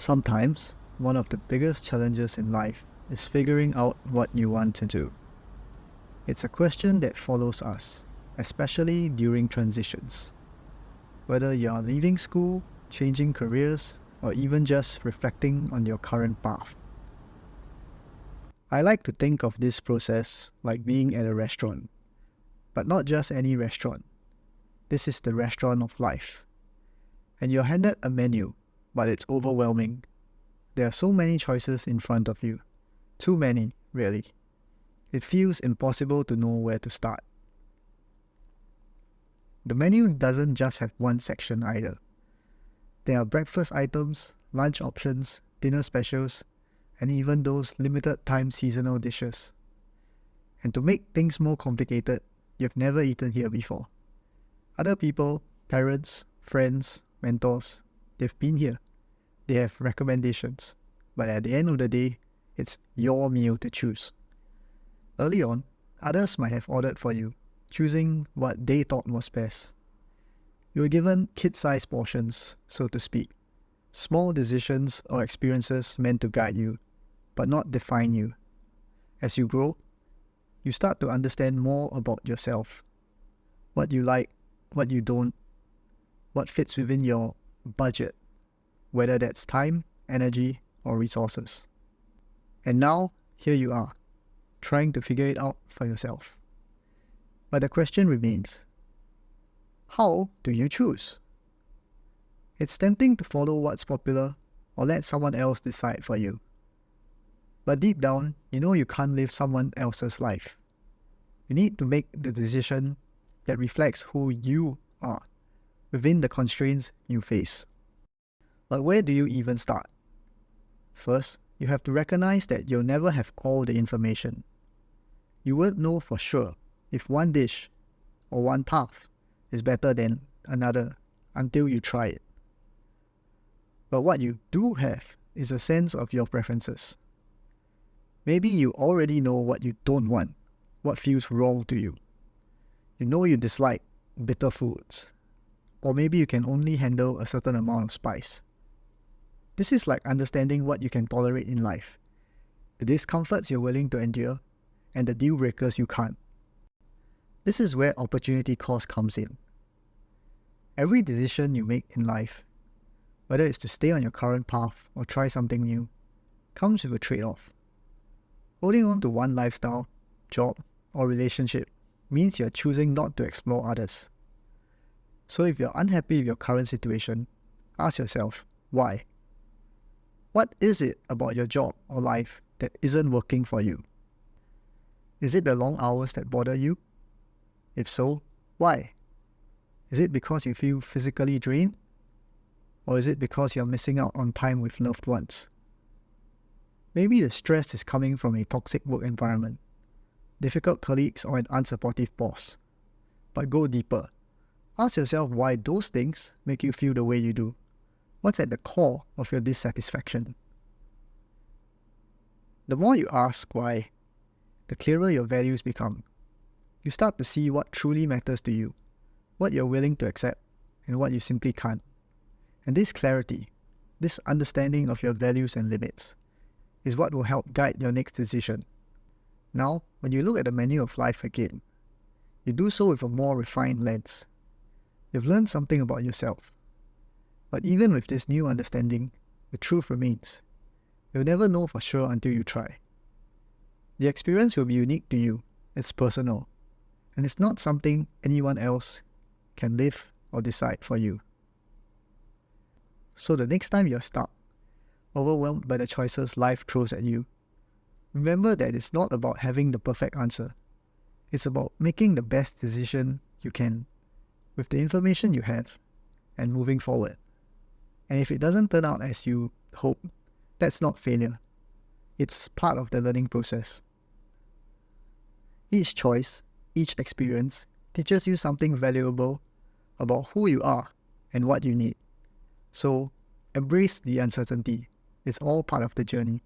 Sometimes, one of the biggest challenges in life is figuring out what you want to do. It's a question that follows us, especially during transitions. Whether you are leaving school, changing careers, or even just reflecting on your current path. I like to think of this process like being at a restaurant, but not just any restaurant. This is the restaurant of life. And you're handed a menu, but it's overwhelming. There are so many choices in front of you. Too many, really. It feels impossible to know where to start. The menu doesn't just have one section either. There are breakfast items, lunch options, dinner specials, and even those limited time seasonal dishes. And to make things more complicated, you've never eaten here before. Other people, parents, friends, mentors, they've been here. They have recommendations. But at the end of the day, it's your meal to choose. Early on, others might have ordered for you, choosing what they thought was best. You were given kid-sized portions, so to speak. Small decisions or experiences meant to guide you, but not define you. As you grow, you start to understand more about yourself. What you like, what you don't, what fits within your budget, whether that's time, energy, or resources. And now, here you are, trying to figure it out for yourself. But the question remains, how do you choose? It's tempting to follow what's popular or let someone else decide for you. But deep down, you know you can't live someone else's life. You need to make the decision that reflects who you are within the constraints you face. But where do you even start? First, you have to recognize that you'll never have all the information. You won't know for sure if one dish or one path is better than another until you try it. But what you do have is a sense of your preferences. Maybe you already know what you don't want, what feels wrong to you. You know you dislike bitter foods, or maybe you can only handle a certain amount of spice. This is like understanding what you can tolerate in life, the discomforts you're willing to endure, and the deal breakers you can't. This is where opportunity cost comes in. Every decision you make in life, whether it's to stay on your current path or try something new, comes with a trade-off. Holding on to one lifestyle, job, or relationship means you're choosing not to explore others. So if you're unhappy with your current situation, ask yourself, why? What is it about your job or life that isn't working for you? Is it the long hours that bother you? If so, why? Is it because you feel physically drained? Or is it because you're missing out on time with loved ones? Maybe the stress is coming from a toxic work environment, difficult colleagues, or an unsupportive boss. But go deeper. Ask yourself why those things make you feel the way you do. What's at the core of your dissatisfaction? The more you ask why, the clearer your values become. You start to see what truly matters to you, what you're willing to accept, and what you simply can't. And this clarity, this understanding of your values and limits, is what will help guide your next decision. Now, when you look at the menu of life again, you do so with a more refined lens. You've learned something about yourself. But even with this new understanding, the truth remains. You'll never know for sure until you try. The experience will be unique to you. It's personal. And it's not something anyone else can live or decide for you. So the next time you're stuck, overwhelmed by the choices life throws at you, remember that it's not about having the perfect answer. It's about making the best decision you can with the information you have and moving forward. And if it doesn't turn out as you hope, that's not failure. It's part of the learning process. Each choice, each experience teaches you something valuable about who you are and what you need. So embrace the uncertainty. It's all part of the journey.